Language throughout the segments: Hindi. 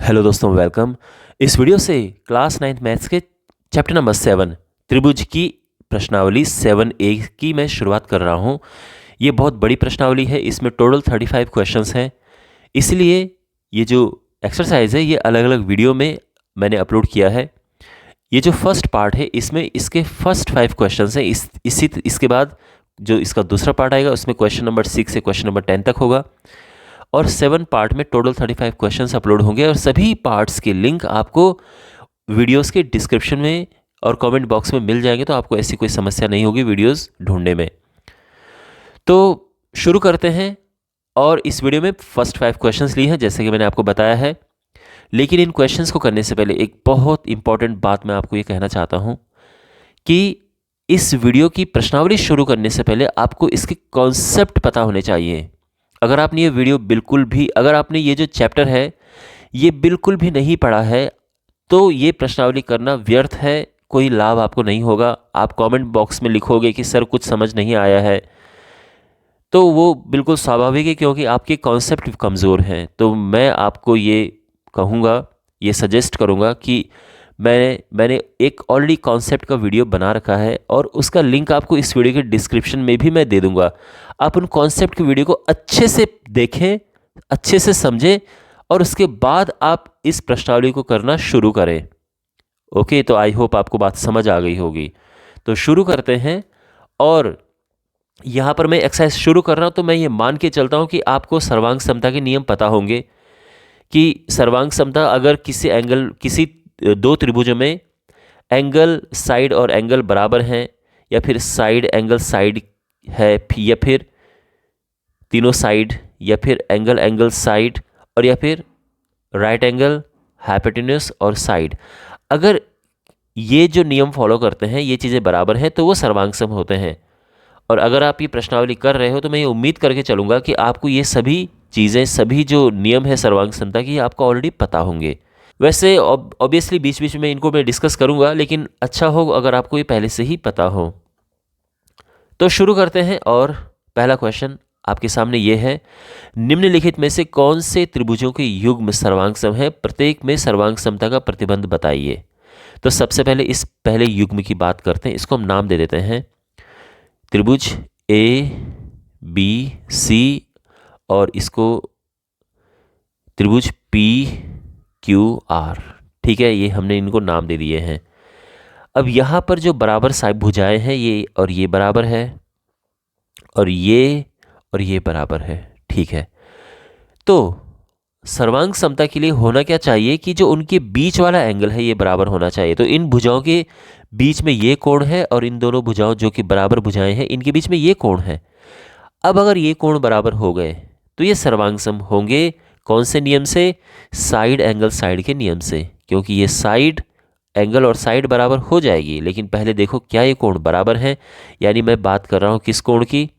हेलो दोस्तों, वेलकम। इस वीडियो से क्लास 9th मैथ्स के चैप्टर नंबर 7 त्रिभुज की प्रश्नावली 7A की मैं शुरुआत कर रहा हूँ। ये बहुत बड़ी प्रश्नावली है, इसमें टोटल 35 क्वेश्चंस हैं। इसलिए ये जो एक्सरसाइज है ये अलग अलग वीडियो में मैंने अपलोड किया है। ये जो फर्स्ट पार्ट है इसमें इसके फर्स्ट 5 क्वेश्चंस हैं। इसके बाद जो इसका दूसरा पार्ट आएगा उसमें क्वेश्चन नंबर 6 से क्वेश्चन नंबर 10 तक होगा और 7 पार्ट में टोटल 35 क्वेश्चंस अपलोड होंगे और सभी पार्ट्स के लिंक आपको वीडियोस के डिस्क्रिप्शन में और कमेंट बॉक्स में मिल जाएंगे, तो आपको ऐसी कोई समस्या नहीं होगी वीडियोस ढूंढने में। तो शुरू करते हैं। और इस वीडियो में फर्स्ट 5 क्वेश्चंस लिए हैं जैसे कि मैंने आपको बताया है। लेकिन इन क्वेश्चंस को करने से पहले एक बहुत इंपॉर्टेंट बात मैं आपको ये कहना चाहता हूँ कि इस वीडियो की प्रश्नावली शुरू करने से पहले आपको इसके कॉन्सेप्ट पता होने चाहिए। अगर आपने ये वीडियो अगर आपने ये जो चैप्टर है ये बिल्कुल भी नहीं पढ़ा है तो ये प्रश्नावली करना व्यर्थ है, कोई लाभ आपको नहीं होगा। आप कमेंट बॉक्स में लिखोगे कि सर कुछ समझ नहीं आया है, तो वो बिल्कुल स्वाभाविक है क्योंकि आपके कॉन्सेप्ट कमज़ोर हैं। तो मैं आपको ये कहूँगा, ये सजेस्ट करूँगा कि मैंने एक ऑलरेडी कॉन्सेप्ट का वीडियो बना रखा है और उसका लिंक आपको इस वीडियो के डिस्क्रिप्शन में भी मैं दे दूँगा। आप उन कॉन्सेप्ट की वीडियो को अच्छे से देखें, अच्छे से समझें और उसके बाद आप इस प्रश्नावली को करना शुरू करें। ओके, तो आई होप आपको बात समझ आ गई होगी। तो शुरू करते हैं। और यहाँ पर मैं एक्सरसाइज शुरू कर रहा हूँ तो मैं ये मान के चलता हूँ कि आपको सर्वांग समता के नियम पता होंगे कि सर्वांग समता अगर किसी दो त्रिभुजों में एंगल साइड और एंगल बराबर हैं या फिर साइड एंगल साइड है या फिर तीनों साइड या फिर एंगल एंगल साइड और या फिर राइट एंगल हाइपोटेन्यूस और साइड, अगर ये जो नियम फॉलो करते हैं ये चीज़ें बराबर हैं तो वो सर्वांग सम होते हैं। और अगर आप ये प्रश्नावली कर रहे हो तो मैं ये उम्मीद करके चलूँगा कि आपको ये सभी चीज़ें, सभी जो नियम है सर्वांग समता की, आपको ऑलरेडी पता होंगे। वैसे ऑब्वियसली बीच बीच में इनको मैं डिस्कस करूँगा, लेकिन अच्छा हो अगर आपको ये पहले से ही पता हो। तो शुरू करते हैं। और पहला क्वेश्चन आपके सामने ये है, निम्नलिखित में से कौन से त्रिभुजों के युग्म सर्वांग सम है, प्रत्येक में सर्वांग समता का प्रतिबंध बताइए। तो सबसे पहले इस पहले युग्म की बात करते हैं, इसको हम नाम दे देते हैं त्रिभुज ABC और इसको त्रिभुज PQR। ठीक है, ये हमने इनको नाम दे दिए हैं। अब यहाँ पर जो बराबर साइड भुजाएं हैं ये बराबर है और ये बराबर है। ठीक है, तो सर्वांग समता के लिए होना क्या चाहिए कि जो उनके बीच वाला एंगल है ये बराबर होना चाहिए। तो इन भुजाओं के बीच में ये कोण है और इन दोनों भुजाओं जो कि बराबर भुजाएं हैं इनके बीच में ये कोण है। अब अगर ये कोण बराबर हो गए तो ये सर्वांग सम होंगे। कौन से नियम से? साइड एंगल साइड के नियम से, क्योंकि ये साइड एंगल और साइड बराबर हो जाएगी। लेकिन पहले देखो क्या ये कोण बराबर है, यानी मैं बात कर रहा हूँ किस कोण की?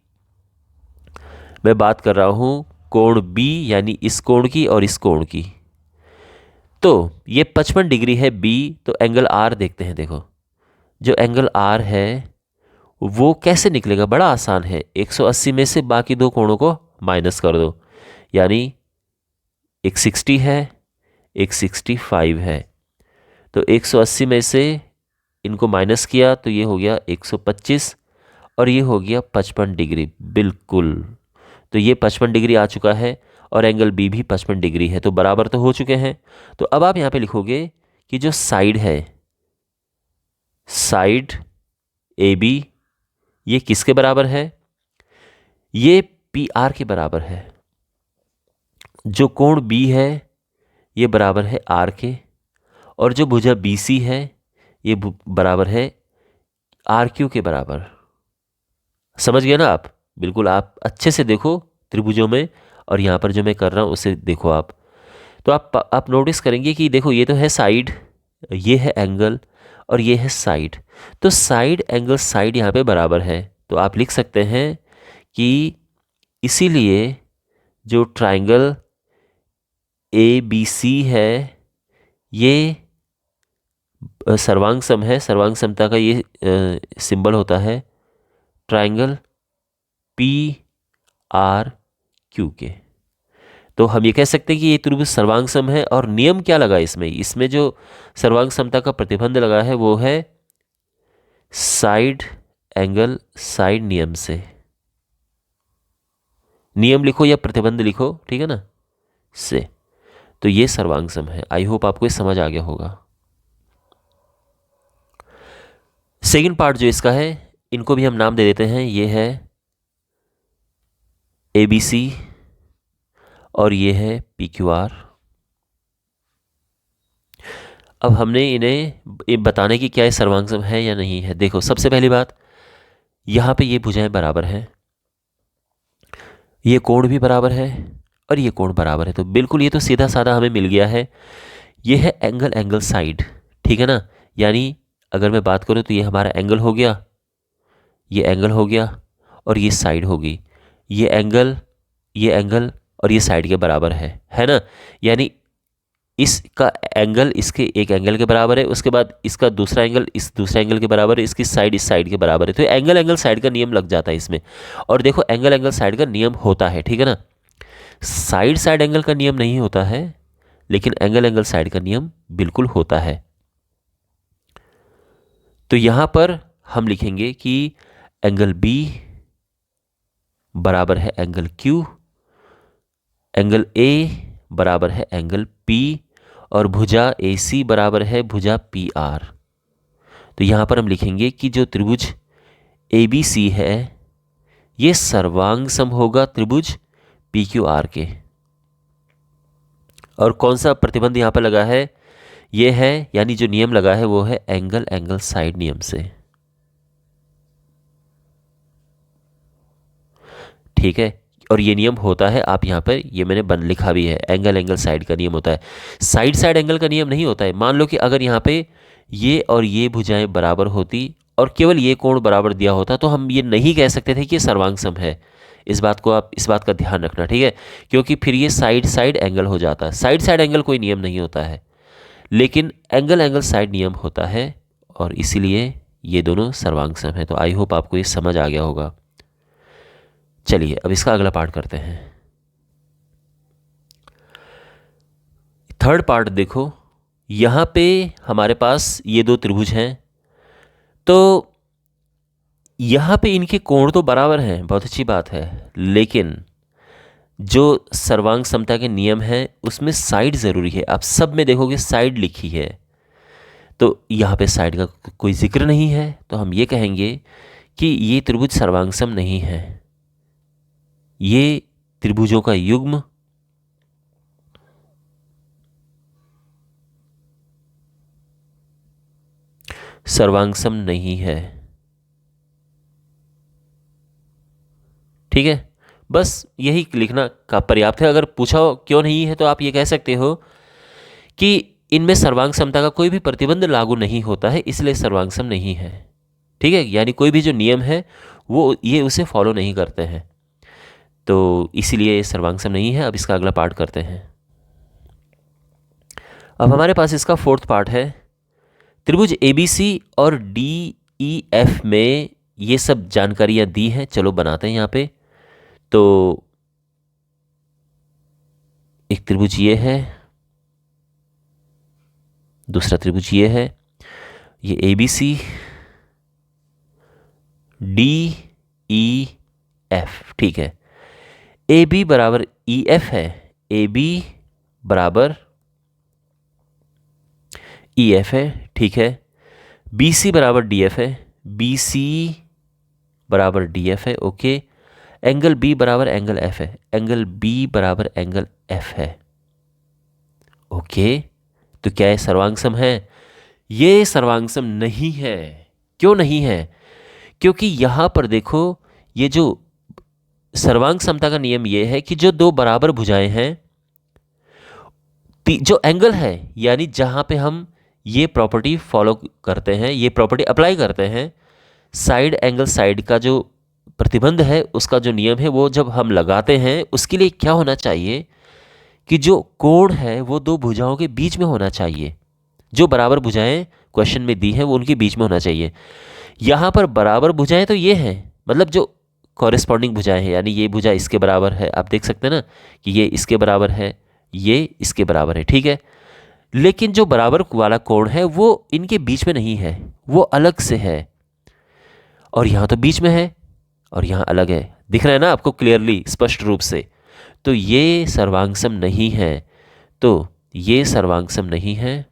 मैं बात कर रहा हूँ कोण B, यानी इस कोण की और इस कोण की। तो ये 55 डिग्री है B, तो एंगल R देखते हैं। देखो जो एंगल R है वो कैसे निकलेगा? बड़ा आसान है, 180 में से बाकी दो कोणों को माइनस कर दो, यानी एक 60 है एक 65 है। तो 180 में से इनको माइनस किया तो ये हो गया 125 और ये हो गया 55 डिग्री। बिल्कुल, तो ये 55 डिग्री आ चुका है और एंगल B भी 55 डिग्री है, तो बराबर तो हो चुके हैं। तो अब आप यहाँ पे लिखोगे कि जो साइड है, साइड AB, ये किसके बराबर है? ये PR के बराबर है। जो कोण B है ये बराबर है R के, और जो भुजा BC है ये बराबर है RQ के बराबर। समझ गए ना आप? बिल्कुल, आप अच्छे से देखो त्रिभुजों में और यहाँ पर जो मैं कर रहा हूँ उसे देखो आप। तो आप नोटिस करेंगे कि देखो ये तो है साइड, ये है एंगल और ये है साइड। तो साइड एंगल साइड यहाँ पे बराबर है, तो आप लिख सकते हैं कि इसीलिए जो ट्राइंगल ABC है ये सर्वांग सम है। सर्वांग समता का ये सिंबल होता है ट्राइंगल PRQ के। तो हम ये कह सकते हैं कि ये त्रिभुज सर्वांग सम है। और नियम क्या लगा इसमें? इसमें जो सर्वांग समता का प्रतिबंध लगा है वो है साइड एंगल साइड नियम से। नियम लिखो या प्रतिबंध लिखो, ठीक है ना, से। तो ये सर्वांग सम है। आई होप आपको ये समझ आ गया होगा। सेकंड पार्ट जो इसका है, इनको भी हम नाम दे देते हैं। ये है ABC और ये है PQR। अब हमने इन्हें ये बताने की क्या ये सर्वांग सम है या नहीं है। देखो, सबसे पहली बात, यहाँ पे ये भुजाएं बराबर हैं, ये कोण भी बराबर है और ये कोण बराबर है। तो बिल्कुल ये तो सीधा साधा हमें मिल गया है। ये है एंगल एंगल साइड, ठीक है ना। यानी अगर मैं बात करूँ तो ये हमारा एंगल हो गया, ये एंगल हो गया और ये साइड होगी। ये एंगल और ये साइड के बराबर है ना। यानी इसका एंगल इसके एक एंगल के बराबर है, उसके बाद इसका दूसरा एंगल इस दूसरे एंगल के बराबर है, इसकी साइड इस साइड के बराबर है। तो एंगल एंगल साइड का नियम लग जाता है इसमें। और देखो, एंगल एंगल साइड का नियम होता है, ठीक है ना। साइड साइड एंगल का नियम नहीं होता है, लेकिन एंगल एंगल साइड का नियम बिल्कुल होता है। तो यहां पर हम लिखेंगे कि एंगल B बराबर है एंगल Q, एंगल A बराबर है एंगल P और भुजा AC बराबर है भुजा PR। तो यहां पर हम लिखेंगे कि जो त्रिभुज ABC है ये सर्वांग सम होगा त्रिभुज PQR के। और कौन सा प्रतिबंध यहां पर लगा है? ये है, यानी जो नियम लगा है वो है एंगल एंगल साइड नियम से, ठीक है। और ये नियम होता है, आप यहाँ पर ये मैंने बन लिखा भी है, एंगल एंगल साइड का नियम होता है, साइड साइड एंगल का नियम नहीं होता है। मान लो कि अगर यहाँ पे ये और ये भुजाएं बराबर होती और केवल ये कोण बराबर दिया होता तो हम ये नहीं कह सकते थे कि ये सर्वांग सम है। इस बात का ध्यान रखना, ठीक है, क्योंकि फिर ये साइड साइड एंगल हो जाता है। साइड साइड एंगल कोई नियम नहीं होता है, लेकिन एंगल एंगल साइड नियम होता है और इसीलिए ये दोनों सर्वांग सम है। तो आई होप आपको ये समझ आ गया होगा। चलिए अब इसका अगला पार्ट करते हैं। थर्ड पार्ट देखो, यहां पे हमारे पास ये दो त्रिभुज हैं, तो यहां पे इनके कोण तो बराबर हैं, बहुत अच्छी बात है, लेकिन जो सर्वांग समता के नियम हैं उसमें साइड जरूरी है। आप सब में देखोगे साइड लिखी है, तो यहां पे साइड का कोई जिक्र नहीं है, तो हम ये कहेंगे कि ये त्रिभुज सर्वांग सम नहीं है। ये त्रिभुजों का युग्म सर्वांग सम नहीं है, ठीक है। बस यही लिखना का पर्याप्त है। अगर पूछा हो क्यों नहीं है तो आप ये कह सकते हो कि इनमें सर्वांग समता का कोई भी प्रतिबंध लागू नहीं होता है, इसलिए सर्वांग सम नहीं है, ठीक है। यानी कोई भी जो नियम है वो ये उसे फॉलो नहीं करते हैं, तो इसीलिए ये सर्वांग सम नहीं है। अब इसका अगला पार्ट करते हैं। अब हमारे पास इसका फोर्थ पार्ट है। त्रिभुज ABC और DEF में ये सब जानकारियां दी हैं, चलो बनाते हैं यहाँ पे। तो एक त्रिभुज ये है, दूसरा त्रिभुज ये है, ये ABC DEF, ठीक है। AB बराबर EF है, AB बराबर EF है, ठीक है। BC बराबर DF है, BC बराबर DF है, ओके। एंगल B बराबर एंगल F है, एंगल B बराबर एंगल F है, ओके। तो क्या ये सर्वांग सम है? ये सर्वांग सम नहीं है। क्यों नहीं है? क्योंकि यहां पर देखो, ये जो सर्वांग समता का नियम ये है कि जो दो बराबर भुजाएं हैं, जो एंगल है, यानी जहां पे हम ये प्रॉपर्टी फॉलो करते हैं, ये प्रॉपर्टी अप्लाई करते हैं, साइड एंगल साइड का जो प्रतिबंध है उसका जो नियम है वो जब हम लगाते हैं, उसके लिए क्या होना चाहिए कि जो कोण है वो दो भुजाओं के बीच में होना चाहिए। जो बराबर भुजाएं क्वेश्चन में दी हैं वो उनके बीच में होना चाहिए। यहां पर बराबर भुजाएं तो ये हैं, मतलब जो कॉरेस्पॉन्डिंग भुजाएं हैं, यानी ये भुजा इसके बराबर है, आप देख सकते हैं ना कि ये इसके बराबर है, ये इसके बराबर है, ठीक है। लेकिन जो बराबर वाला कोण है वो इनके बीच में नहीं है, वो अलग से है, और यहाँ तो बीच में है और यहाँ अलग है, दिख रहा है ना आपको क्लियरली, स्पष्ट रूप से। तो ये सर्वांगसम नहीं है, तो ये सर्वांगसम नहीं है।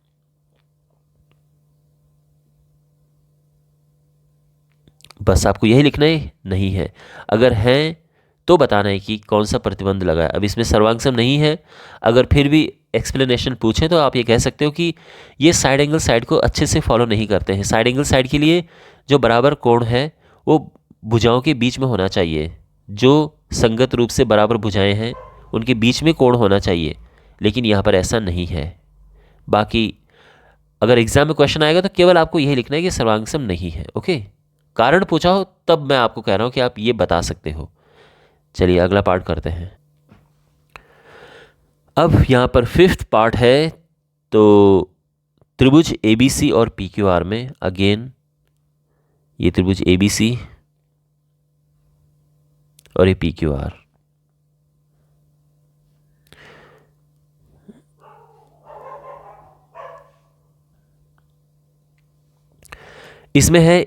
बस आपको यही लिखना है, नहीं है। अगर है तो बताना है कि कौन सा प्रतिबंध लगा है। अब इसमें सर्वांगसम नहीं है, अगर फिर भी एक्सप्लेनेशन पूछें तो आप ये कह सकते हो कि ये साइड एंगल साइड को अच्छे से फॉलो नहीं करते हैं। साइड एंगल साइड के लिए जो बराबर कोण है वो भुजाओं के बीच में होना चाहिए, जो संगत रूप से बराबर भुजाएं हैं उनके बीच में कोण होना चाहिए, लेकिन यहाँ पर ऐसा नहीं है। बाकी अगर एग्जाम में क्वेश्चन आएगा तो केवल आपको यही लिखना है कि सर्वांगसम नहीं है। ओके, कारण पूछा हो तब मैं आपको कह रहा हूँ कि आप ये बता सकते हो। चलिए अगला पार्ट करते हैं। अब यहाँ पर फिफ्थ पार्ट है, तो त्रिभुज ABC और PQR में अगेन ये त्रिभुज ABC और ये PQR, इसमें है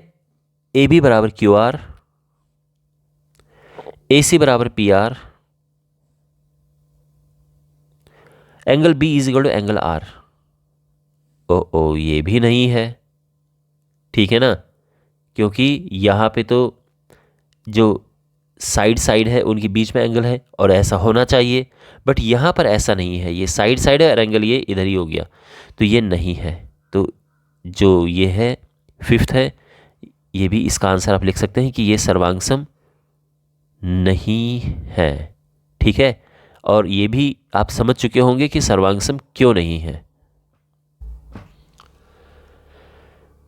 AB बराबर QR, AC बराबर PR, angle B is equal to angle R। ओ ये भी नहीं है, ठीक है ना, क्योंकि यहाँ पे तो जो साइड साइड है उनके बीच में एंगल है और ऐसा होना चाहिए, बट यहाँ पर ऐसा नहीं है, ये साइड साइड है और एंगल ये इधर ही हो गया, तो ये नहीं है। तो जो ये है फिफ्थ है, ये भी इसका आंसर आप लिख सकते हैं कि ये सर्वांगसम नहीं है, ठीक है। और ये भी आप समझ चुके होंगे कि सर्वांगसम क्यों नहीं है।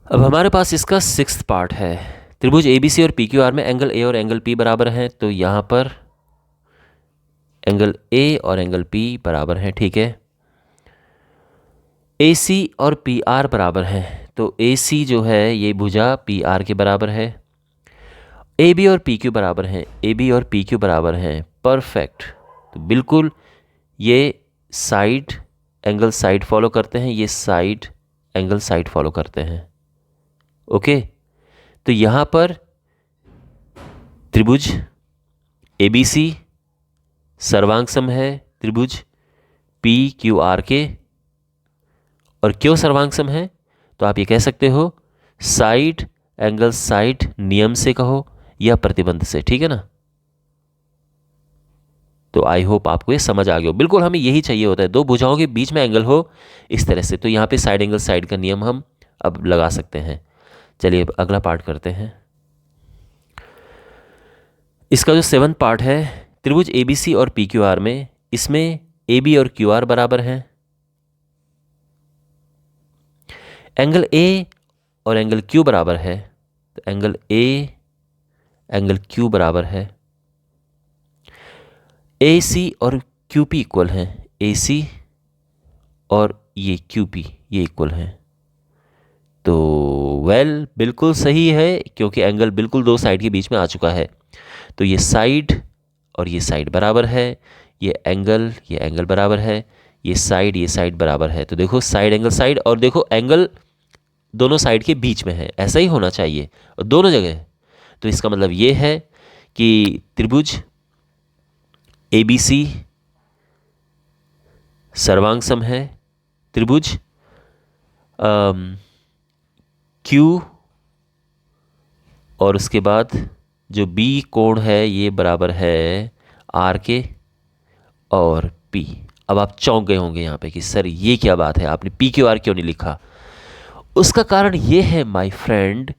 अब हमारे पास इसका सिक्स्थ पार्ट है। त्रिभुज ABC और PQR में एंगल A और एंगल P बराबर हैं, तो यहाँ पर एंगल A और एंगल P बराबर हैं, ठीक है। AC और PR बराबर हैं, तो AC जो है ये भुजा PR के बराबर है। AB और PQ बराबर हैं, AB और PQ बराबर हैं, परफेक्ट। तो बिल्कुल ये साइड एंगल साइड फॉलो करते हैं, ये साइड एंगल साइड फॉलो करते हैं। ओके, तो यहाँ पर त्रिभुज ABC सर्वांगसम है त्रिभुज PQR के, और क्यों सर्वांगसम है, तो आप ये कह सकते हो साइड एंगल साइड नियम से कहो या प्रतिबंध से, ठीक है ना। तो आई होप आपको ये समझ आ गया हो। बिल्कुल हमें यही चाहिए होता है, दो भुजाओं के बीच में एंगल हो इस तरह से, तो यहाँ पे साइड एंगल साइड का नियम हम अब लगा सकते हैं। चलिए अब अगला पार्ट करते हैं। इसका जो सेवंथ पार्ट है, त्रिभुज ABC और PQR में, इसमें AB और QR बराबर हैं, एंगल A और एंगल Q बराबर है, तो एंगल A एंगल Q बराबर है। AC और QP इक्वल हैं, AC और ये QP ये इक्वल हैं। तो बिल्कुल सही है, क्योंकि एंगल बिल्कुल दो साइड के बीच में आ चुका है, तो ये साइड और ये साइड बराबर है, ये एंगल बराबर है, ये साइड बराबर है। तो देखो साइड एंगल साइड, और देखो एंगल दोनों साइड के बीच में है, ऐसा ही होना चाहिए और दोनों जगह। तो इसका मतलब ये है कि त्रिभुज ABC सर्वांगसम है त्रिभुज Q, और उसके बाद जो B कोण है ये बराबर है R के और P। अब आप चौंक गए होंगे यहाँ पे कि सर ये क्या बात है, आपने PQR क्यों नहीं लिखा। उसका कारण ये है माय फ्रेंड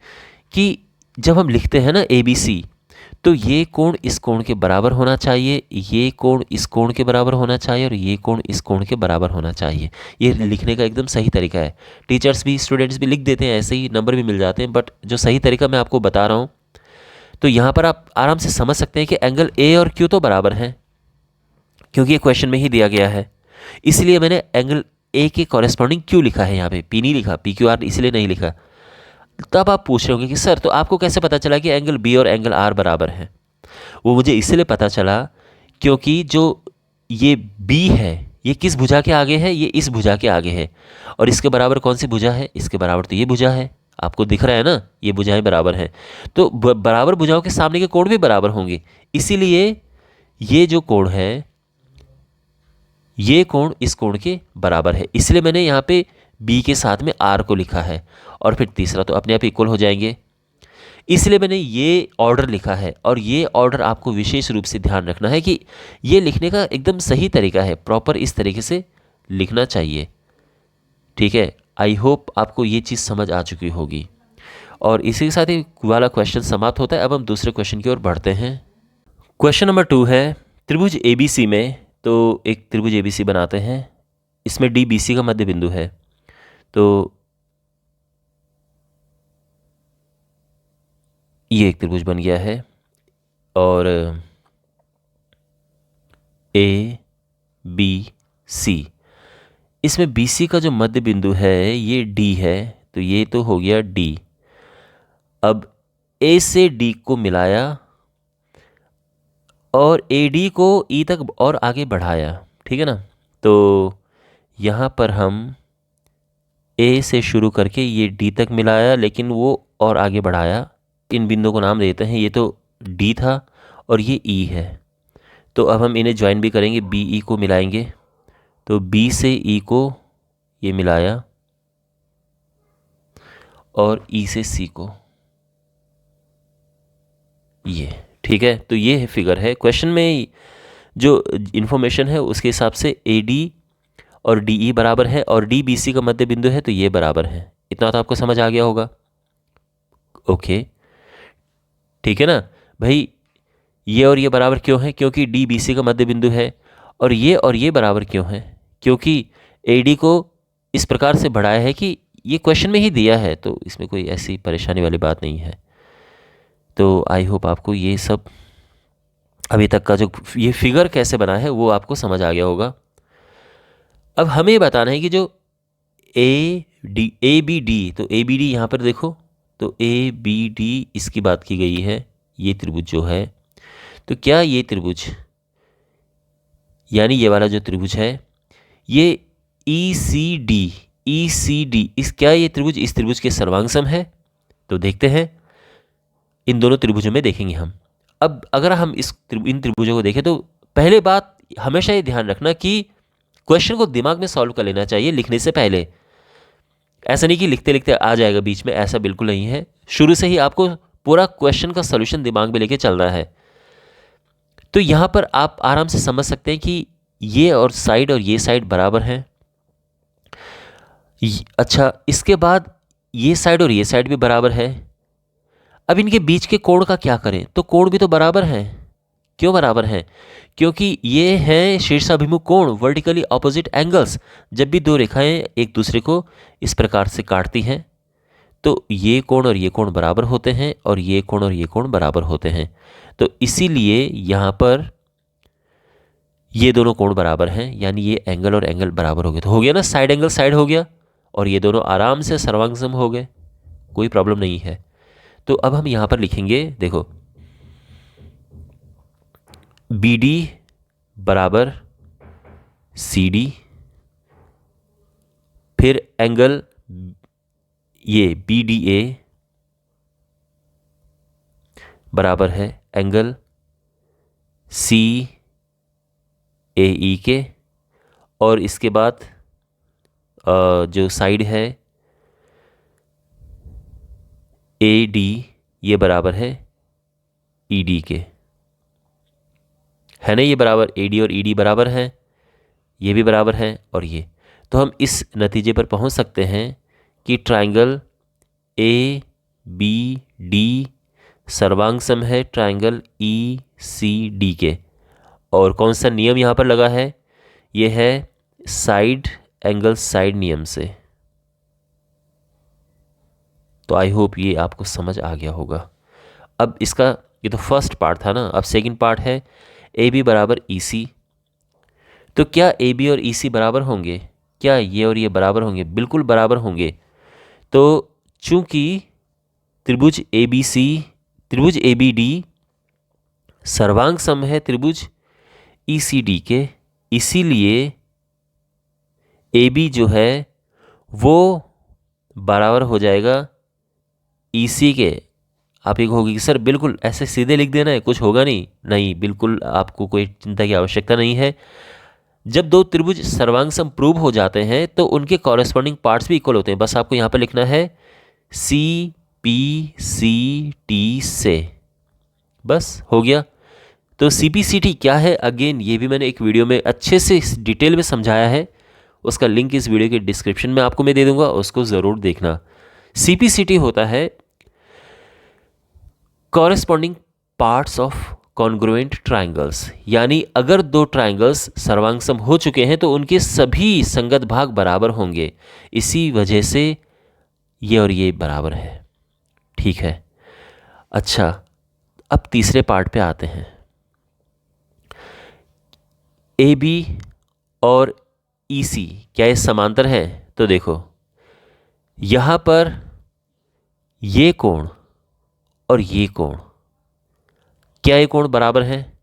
कि जब हम लिखते हैं ना ABC, तो ये कोण इस कोण के बराबर होना चाहिए, ये कोण इस कोण के बराबर होना चाहिए, और ये कोण इस कोण के बराबर होना चाहिए। ये लिखने का एकदम सही तरीका है। टीचर्स भी स्टूडेंट्स भी लिख देते हैं ऐसे ही, नंबर भी मिल जाते हैं, बट जो सही तरीका मैं आपको बता रहा हूँ, तो यहाँ पर आप आराम से समझ सकते हैं कि एंगल A और Q तो बराबर हैं, क्योंकि ये क्वेश्चन में ही दिया गया है। इसलिए मैंने एंगल A के कॉरेस्पॉन्डिंग Q लिखा है, यहाँ पे P नहीं लिखा, PQR इसलिए नहीं लिखा। तब आप पूछ रहे होंगे कि सर तो आपको कैसे पता चला कि एंगल B और एंगल R बराबर हैं। वो मुझे इसलिए पता चला क्योंकि जो ये बी है ये किस भुजा के आगे है, ये इस भुजा के आगे है। और इसके बराबर कौन सी भुजा है, इसके बराबर तो ये भुजा है। आपको दिख रहा है ना, ये भुजाएं बराबर हैं। तो बराबर भुजाओं के सामने के कोण भी बराबर होंगे, इसीलिए ये जो कोण है ये कोण इस कोण के बराबर है। इसलिए मैंने यहाँ पे बी के साथ में आर को लिखा है, और फिर तीसरा तो अपने आप इक्वल हो जाएंगे। इसलिए मैंने ये ऑर्डर लिखा है, और ये ऑर्डर आपको विशेष रूप से ध्यान रखना है कि ये लिखने का एकदम सही तरीका है, प्रॉपर इस तरीके से लिखना चाहिए। ठीक है, आई होप आपको ये चीज़ समझ आ चुकी होगी। और इसी के साथ ही वाला क्वेश्चन समाप्त होता है। अब हम दूसरे क्वेश्चन की ओर बढ़ते हैं। क्वेश्चन नंबर 2 है, त्रिभुज ABC में, तो एक त्रिभुज ABC बनाते हैं, इसमें DBC का मध्य बिंदु है। तो ये एक त्रिभुज बन गया है, और ABC, इसमें BC का जो मध्य बिंदु है ये D है, तो ये तो हो गया D। अब A से D को मिलाया और AD को E तक और आगे बढ़ाया, ठीक है ना। तो यहाँ पर हम A से शुरू करके ये D तक मिलाया, लेकिन वो और आगे बढ़ाया। इन बिंदुओं को नाम देते हैं, ये तो D था और ये E है। तो अब हम इन्हें ज्वाइन भी करेंगे, BE को मिलाएंगे। तो B से E को ये मिलाया, और E से C को ये, ठीक है। तो ये है फिगर है। क्वेश्चन में जो इन्फॉर्मेशन है उसके हिसाब से AD और DE बराबर है, और DBC का मध्य बिंदु है, तो ये बराबर है। इतना तो आपको समझ आ गया होगा। ओके, ठीक है ना भाई। ये और ये बराबर क्यों है, क्योंकि DBC का मध्य बिंदु है। और ये बराबर क्यों है, क्योंकि AD को इस प्रकार से बढ़ाया है कि ये क्वेश्चन में ही दिया है, तो इसमें कोई ऐसी परेशानी वाली बात नहीं है। तो आई होप आपको ये सब अभी तक का जो ये फिगर कैसे बना है वो आपको समझ आ गया होगा। अब हमें ये बताना है कि जो ABD, तो ABD यहाँ पर देखो, तो ABD इसकी बात की गई है, ये त्रिभुज जो है। तो क्या ये त्रिभुज, यानी ये वाला जो त्रिभुज है, ये ECD क्या ये त्रिभुज इस त्रिभुज के सर्वांग है? तो देखते हैं, इन दोनों त्रिभुजों में देखेंगे हम। अब अगर हम इन त्रिभुजों को देखें, तो पहले बात हमेशा ये ध्यान रखना कि क्वेश्चन को दिमाग में सॉल्व कर लेना चाहिए लिखने से पहले। ऐसा नहीं कि लिखते लिखते आ जाएगा बीच में, ऐसा बिल्कुल नहीं है। शुरू से ही आपको पूरा क्वेश्चन का सॉल्यूशन दिमाग में लेके चलना है। तो यहाँ पर आप आराम से समझ सकते हैं कि ये और ये साइड बराबर हैं। अच्छा, इसके बाद ये साइड और ये साइड भी बराबर है। अब इनके बीच के कोण का क्या करें, तो कोण भी तो बराबर हैं। क्यों बराबर हैं? क्योंकि ये हैं शीर्षाभिमुख कोण, वर्टिकली ऑपोजिट एंगल्स। जब भी दो रेखाएं एक दूसरे को इस प्रकार से काटती हैं, तो ये कोण और ये कोण बराबर होते हैं, और ये कोण और ये कोण बराबर होते हैं। तो इसीलिए यहाँ पर ये दोनों कोण बराबर हैं, यानी ये एंगल और एंगल बराबर हो गए। तो हो गया ना, साइड एंगल साइड हो गया, और ये दोनों आराम से सर्वांगसम हो गए, कोई प्रॉब्लम नहीं है। तो अब हम यहाँ पर लिखेंगे, देखो, BD बराबर CD, फिर एंगल ये BDA बराबर है एंगल CAE के, और इसके बाद जो साइड है AD ये बराबर है ED के, है ना। ये बराबर AD और ED बराबर हैं, ये भी बराबर हैं, और ये। तो हम इस नतीजे पर पहुंच सकते हैं कि ट्राइंगल ABD सर्वांगसम है ट्राइंगल ECD के। और कौन सा नियम यहाँ पर लगा है? ये है साइड एंगल साइड नियम से। तो आई होप ये आपको समझ आ गया होगा। अब इसका, ये तो फर्स्ट पार्ट था ना, अब सेकंड पार्ट है AB बराबर EC। तो क्या AB और EC बराबर होंगे? क्या ये और ये बराबर होंगे? बिल्कुल बराबर होंगे। तो चूंकि त्रिभुज ABD सर्वांग सम है त्रिभुज ECD के, इसीलिए AB जो है वो बराबर हो जाएगा EC के। आप ये कहोगे कि सर बिल्कुल ऐसे सीधे लिख देना है, कुछ होगा नहीं। नहीं, बिल्कुल आपको कोई चिंता की आवश्यकता नहीं है। जब दो त्रिभुज सर्वांग सम प्रूव हो जाते हैं तो उनके कॉरेस्पॉन्डिंग पार्ट्स भी इक्वल होते हैं। बस आपको यहाँ पर लिखना है CPCT से, बस हो गया। तो CPCT क्या है, अगेन ये भी मैंने एक वीडियो में अच्छे से डिटेल में समझाया है, उसका लिंक इस वीडियो के डिस्क्रिप्शन में आपको मैं दे दूंगा, उसको ज़रूर देखना। CPCT होता है corresponding parts of congruent triangles, यानी अगर दो ट्राइंगल्स सर्वांग सम हो चुके हैं तो उनके सभी संगत भाग बराबर होंगे। इसी वजह से ये और ये बराबर है। ठीक है, अच्छा अब तीसरे पार्ट पे आते हैं। AB और EC क्या ये समांतर हैं? तो देखो यहाँ पर ये कोण और ये कोण, क्या ये कोण बराबर हैं?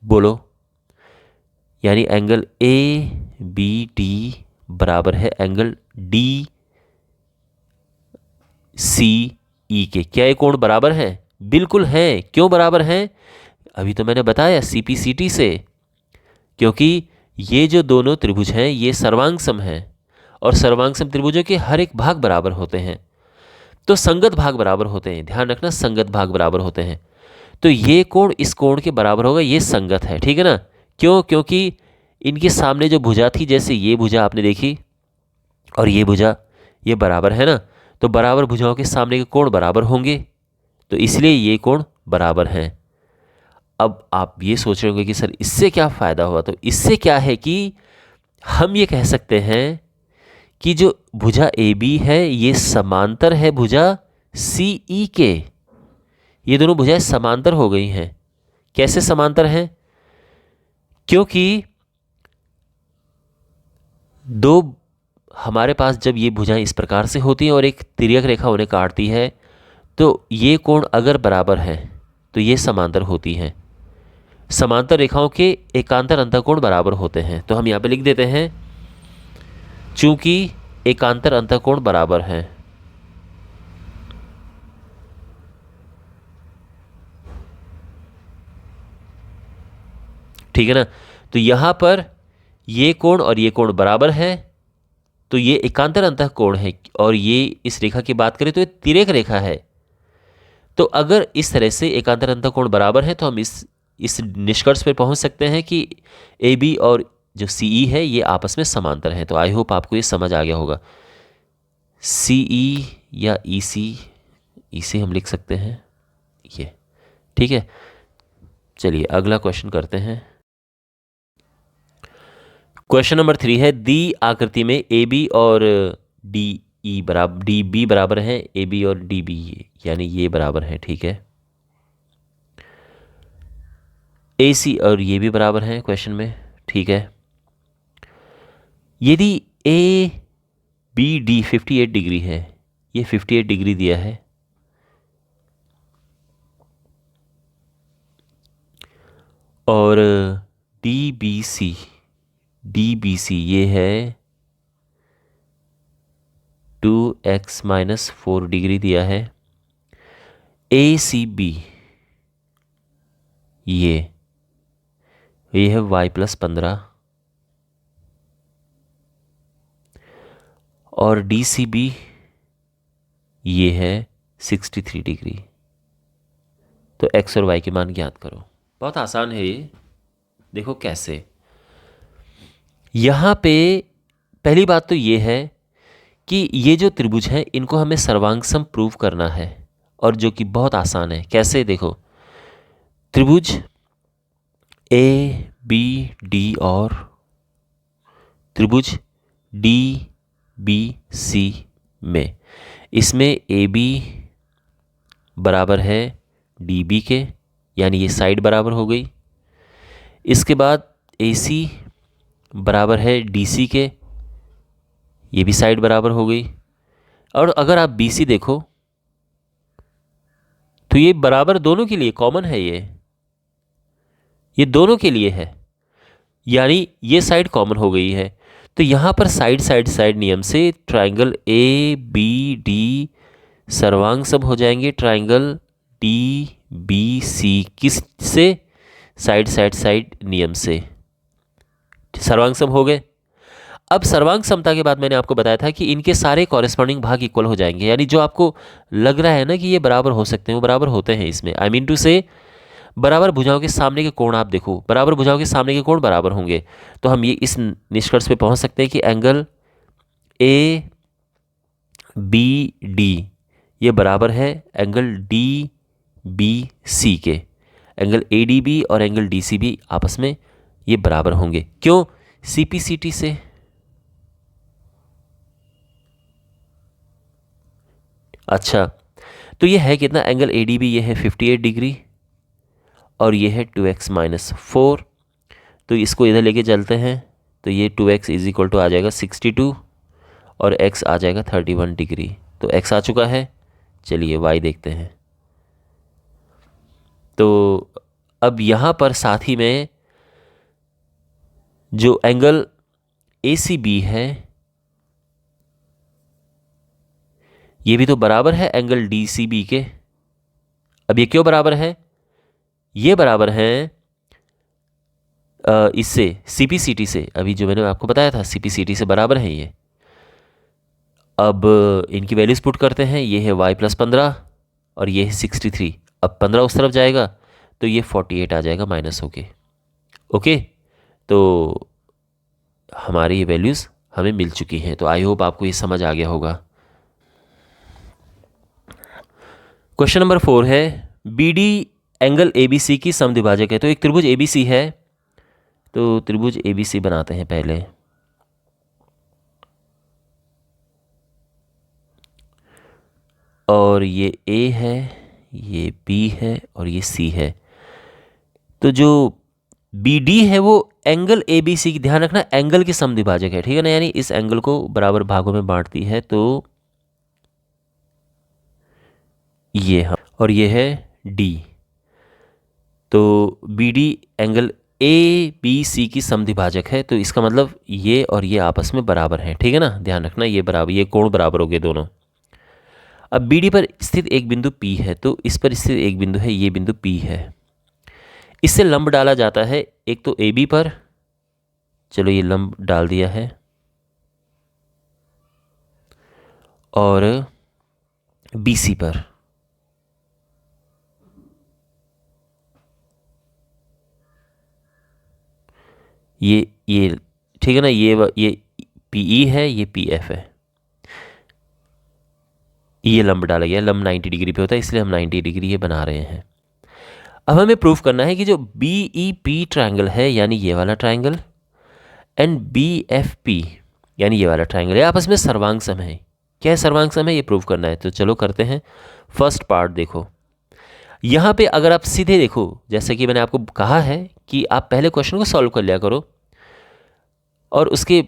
बोलो। यानी एंगल ABD बराबर है एंगल DCE के। क्या ये कोण बराबर हैं? बिल्कुल हैं। क्यों बराबर हैं? अभी तो मैंने बताया CPCT से, क्योंकि ये जो दोनों त्रिभुज हैं ये सर्वांग सम हैं और सर्वांग सम त्रिभुजों के हर एक भाग बराबर होते हैं, तो संगत भाग बराबर होते हैं। ध्यान रखना, संगत भाग बराबर होते हैं। तो ये कोण इस कोण के बराबर होगा, ये संगत है। ठीक है ना? क्यों? क्योंकि इनके सामने जो भुजा थी, जैसे ये भुजा आपने देखी और ये भुजा, ये बराबर है ना, तो बराबर भुजाओं के सामने के कोण बराबर होंगे, तो इसलिए ये कोण बराबर हैं। अब आप ये सोच रहे होंगे कि सर इससे क्या फ़ायदा हुआ? तो इससे क्या है कि हम ये कह सकते हैं कि जो भुजा AB है ये समांतर है भुजा CE के। ये दोनों भुजाएं समांतर हो गई हैं। कैसे समांतर हैं? क्योंकि दो हमारे पास जब ये भुजाएं इस प्रकार से होती हैं और एक तिर्यक रेखा उन्हें काटती है, तो ये कोण अगर बराबर है तो ये समांतर होती हैं। समांतर रेखाओं के एकांतर अंतःकोण बराबर होते हैं। तो हम यहाँ पे लिख देते हैं चूंकि एकांतर अंतःकोण बराबर हैं, ठीक है ना? तो यहां पर ये कोण और ये कोण बराबर है, तो ये एकांतर अंतःकोण है। और ये इस रेखा की बात करें तो ये तिर्यक रेखा है। तो अगर इस तरह से एकांतर अंतःकोण बराबर है तो हम इस निष्कर्ष पर पहुंच सकते हैं कि AB और जो CE है ये आपस में समांतर हैं। तो आई होप आपको ये समझ आ गया होगा। CE या EC हम लिख सकते हैं ये, ठीक है। चलिए अगला क्वेश्चन करते हैं। क्वेश्चन नंबर 3 है, दी आकृति में AB और DB बराबर हैं। AB और DB यानी ये बराबर हैं, ठीक है। AC और ये भी बराबर हैं क्वेश्चन में, ठीक है। यदि ABD 58 डिग्री है, ये 58 डिग्री दिया है, और DBC ये है 2x-4 डिग्री दिया है। ACB ये है y+15 और DCB ये है 63 डिग्री। तो x और y के मान ज्ञात करो। बहुत आसान है ये, देखो कैसे। यहाँ पे पहली बात तो ये है कि ये जो त्रिभुज हैं इनको हमें सर्वांग सम प्रूव करना है, और जो कि बहुत आसान है। कैसे? देखो, त्रिभुज ABD और त्रिभुज DBC में, इसमें AB बराबर है DB के, यानी ये साइड बराबर हो गई। इसके बाद AC बराबर है DC के, ये भी साइड बराबर हो गई। और अगर आप BC देखो तो ये बराबर दोनों के लिए कॉमन है ये, ये दोनों के लिए है, यानी ये साइड कॉमन हो गई है। तो यहाँ पर साइड साइड साइड नियम से ट्राइंगल ए बी डी सर्वांग सम हो जाएंगे ट्राइंगल डी बी सी, किस से? साइड साइड साइड नियम से सर्वांग सम हो गए। अब सर्वांग समता के बाद मैंने आपको बताया था कि इनके सारे कॉरेस्पॉन्डिंग भाग इक्वल हो जाएंगे, यानी जो आपको लग रहा है ना कि ये बराबर हो सकते हैं वो बराबर होते हैं इसमें। आई मीन टू से बराबर भुजाओं के सामने के कोण आप देखो, बराबर भुजाओं के सामने के कोण बराबर होंगे, तो हम ये इस निष्कर्ष पे पहुंच सकते हैं कि एंगल ए बी डी ये बराबर है एंगल डी बी सी के। एंगल ए डी बी और एंगल डी सी बी आपस में ये बराबर होंगे। क्यों? सी पी सी टी से। अच्छा, तो ये है कितना? एंगल ए डी बी ये है 58 डिग्री और ये है 2x माइनस 4। तो इसको इधर लेके चलते हैं, तो ये 2x इज इक्वल टू आ जाएगा 62 और x आ जाएगा 31 डिग्री। तो x आ चुका है। चलिए y देखते हैं। तो अब यहाँ पर साथ ही में जो एंगल ए सी बी है ये भी तो बराबर है एंगल डी सी बी के। अब ये क्यों बराबर है? ये बराबर है इससे सी पी सी टी से, अभी जो मैंने आपको बताया था सी पी सी टी से बराबर है ये। अब इनकी वैल्यूज पुट करते हैं, ये है y प्लस 15 और ये है 63। अब 15 उस तरफ जाएगा तो ये 48 आ जाएगा माइनस होके। ओके, तो हमारी ये वैल्यूज़ हमें मिल चुकी हैं। तो आई होप आपको ये समझ आ गया होगा। क्वेश्चन नंबर 4 है B D angle A B C की समद्विभाजक है। तो एक त्रिभुज ए बी सी है, तो त्रिभुज ए बी सी बनाते हैं पहले। और ये A है, ये B है और ये C है। तो जो BD है वो एंगल ABC की, ध्यान रखना एंगल की समद्विभाजक है, ठीक है ना, यानी इस एंगल को बराबर भागों में बांटती है। तो ये हम, और ये है D। तो BD एंगल ABC की समद्विभाजक है, तो इसका मतलब ये और ये आपस में बराबर हैं, ठीक है ना, ध्यान रखना ये बराबर, ये कोण बराबर हो गए दोनों। अब BD पर स्थित एक बिंदु P है, तो इस पर स्थित एक बिंदु है, ये बिंदु P है। इससे लंब डाला जाता है एक तो AB पर, चलो ये लंब डाल दिया है, और BC पर। ये ठीक है ना, ये PE है, ये PF है, ये लंब डाला गया। लंब 90 डिग्री पे होता है, इसलिए हम 90 डिग्री ये बना रहे हैं। अब हमें प्रूफ करना है कि जो BEP ट्रायंगल है, यानी ये वाला ट्रायंगल, एंड BFP यानी ये वाला ट्रायंगल है, आपस में सर्वांग सम है। क्या है सर्वांग सम है? ये प्रूफ करना है। तो चलो करते हैं। फर्स्ट पार्ट देखो, यहाँ पे अगर आप सीधे देखो, जैसे कि मैंने आपको कहा है कि आप पहले क्वेश्चन को सॉल्व कर लिया करो और उसके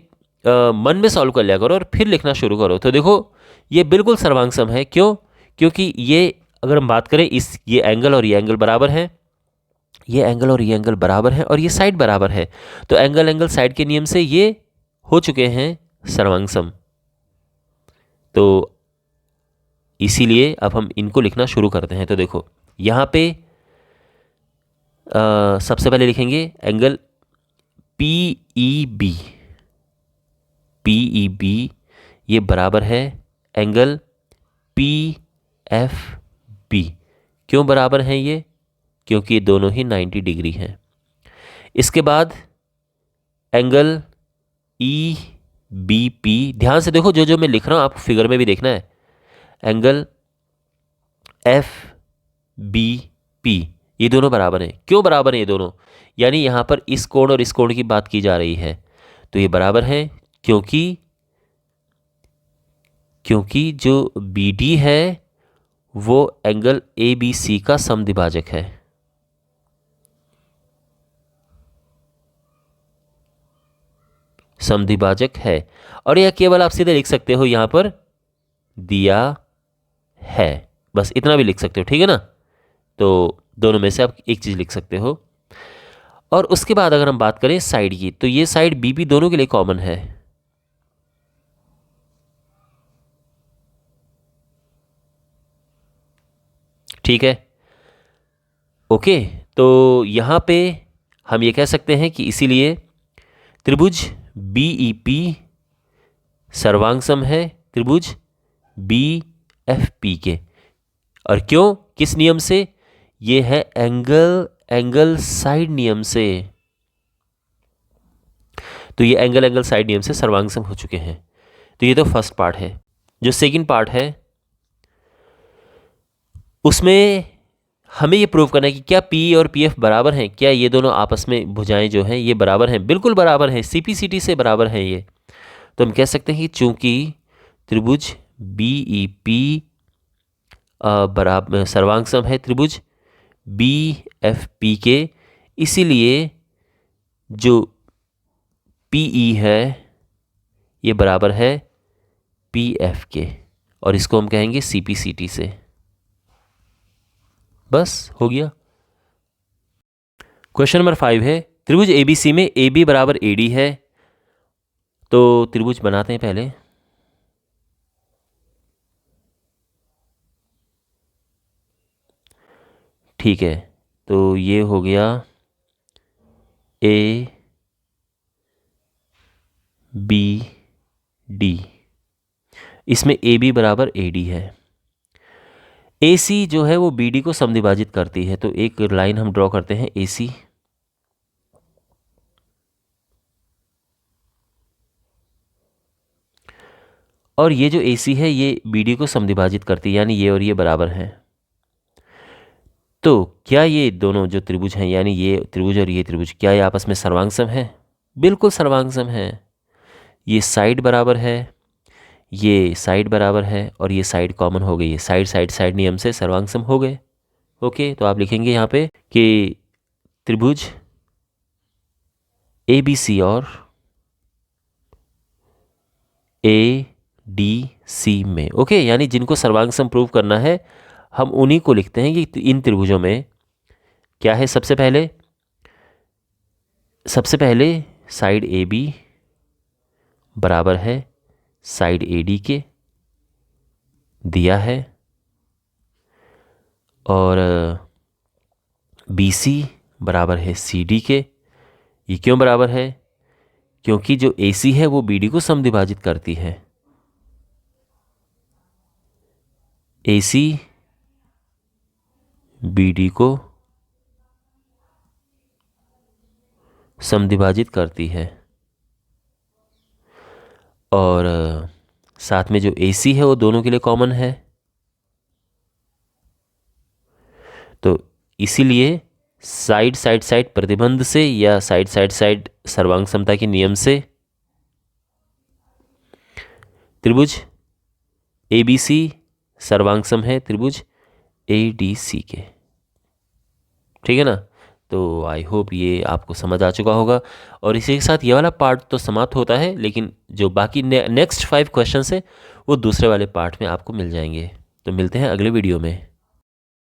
मन में सॉल्व कर लिया करो और फिर लिखना शुरू करो। तो देखो ये बिल्कुल सर्वांग सम है। क्यों? क्योंकि ये अगर हम बात करें, ये एंगल और ये एंगल बराबर है, ये एंगल और ये एंगल बराबर है, और ये साइड बराबर है। तो एंगल एंगल साइड के नियम से ये हो चुके हैं सर्वांग सम। तो इसीलिए अब हम इनको लिखना शुरू करते हैं। तो देखो यहाँ पे सबसे पहले लिखेंगे एंगल PEB। PEB ये बराबर है एंगल PFB। क्यों बराबर हैं ये? क्योंकि ये दोनों ही 90 डिग्री हैं। इसके बाद एंगल EBP, ध्यान से देखो, जो मैं लिख रहा हूँ आपको फिगर में भी देखना है। एंगल FBP ये दोनों बराबर हैं। क्यों बराबर हैं ये दोनों? यानी यहाँ पर इस कोण और इस कोण की बात की जा रही है, तो ये बराबर है क्योंकि जो BD है वो एंगल ABC का समद्विभाजक है। समद्विभाजक है, और यह केवल आप सीधे लिख सकते हो, यहां पर दिया है, बस इतना भी लिख सकते हो, ठीक है ना। तो दोनों में से आप एक चीज लिख सकते हो। और उसके बाद अगर हम बात करें साइड की, तो ये साइड बीपी दोनों के लिए कॉमन है। ठीक है, ओके। तो यहाँ पे हम ये कह सकते हैं कि इसीलिए त्रिभुज बीईपी सर्वांगसम है त्रिभुज बीएफपी के। और क्यों, किस नियम से? ये है एंगल साइड नियम से। तो ये एंगल साइड नियम से सर्वांगसम हो चुके हैं। तो ये तो फर्स्ट पार्ट है। जो सेकंड पार्ट है उसमें हमें ये प्रूव करना है कि क्या पी और पीएफ बराबर हैं, क्या ये दोनों आपस में भुजाएं जो हैं ये बराबर हैं। बिल्कुल बराबर हैं, सीपीसीटी से बराबर हैं ये। तो हम कह सकते हैं कि चूंकि त्रिभुज बीईपी बराबर सर्वांगसम है त्रिभुज बीएफपी के, इसीलिए जो पीई है ये बराबर है पीएफ के, और इसको हम कहेंगे सीपीसीटी से। बस हो गया। क्वेश्चन नंबर 5 है, त्रिभुज एबीसी में AB बराबर AD है। तो त्रिभुज बनाते हैं पहले। ठीक है, तो ये हो गया ABD। इसमें AB बराबर AD है। AC जो है वो BD को समद्विभाजित करती है। तो एक लाइन हम ड्रॉ करते हैं AC। और ये जो AC है ये BD को समद्विभाजित करती है, यानी ये और ये बराबर हैं। तो क्या ये दोनों जो त्रिभुज हैं, यानी ये त्रिभुज और ये त्रिभुज, क्या ये आपस में सर्वांगसम है? बिल्कुल सर्वांगसम है। ये साइड बराबर है, ये साइड बराबर है, और ये साइड कॉमन हो गई है। साइड साइड साइड नियम से सर्वांगसम हो गए। ओके, तो आप लिखेंगे यहाँ पे कि त्रिभुज ABC और ADC में, ओके, यानी जिनको सर्वांगसम प्रूव करना है हम उन्हीं को लिखते हैं कि इन त्रिभुजों में क्या है। सबसे पहले साइड AB बराबर है साइड AD के, दिया है। और BC बराबर है CD के। ये क्यों बराबर है? क्योंकि जो AC है वो BD को समद्विभाजित करती है। AC BD को समद्विभाजित करती है। और साथ में जो AC है वो दोनों के लिए कॉमन है। तो इसीलिए साइड साइड साइड प्रतिबंध से या साइड साइड साइड सर्वांग समता के नियम से त्रिभुज ABC सर्वांगसम है त्रिभुज ADC के। ठीक है ना? तो आई होप ये आपको समझ आ चुका होगा। और इसी के साथ ये वाला पार्ट तो समाप्त होता है, लेकिन जो बाकी नेक्स्ट 5 क्वेश्चन है वो दूसरे वाले पार्ट में आपको मिल जाएंगे। तो मिलते हैं अगले वीडियो में।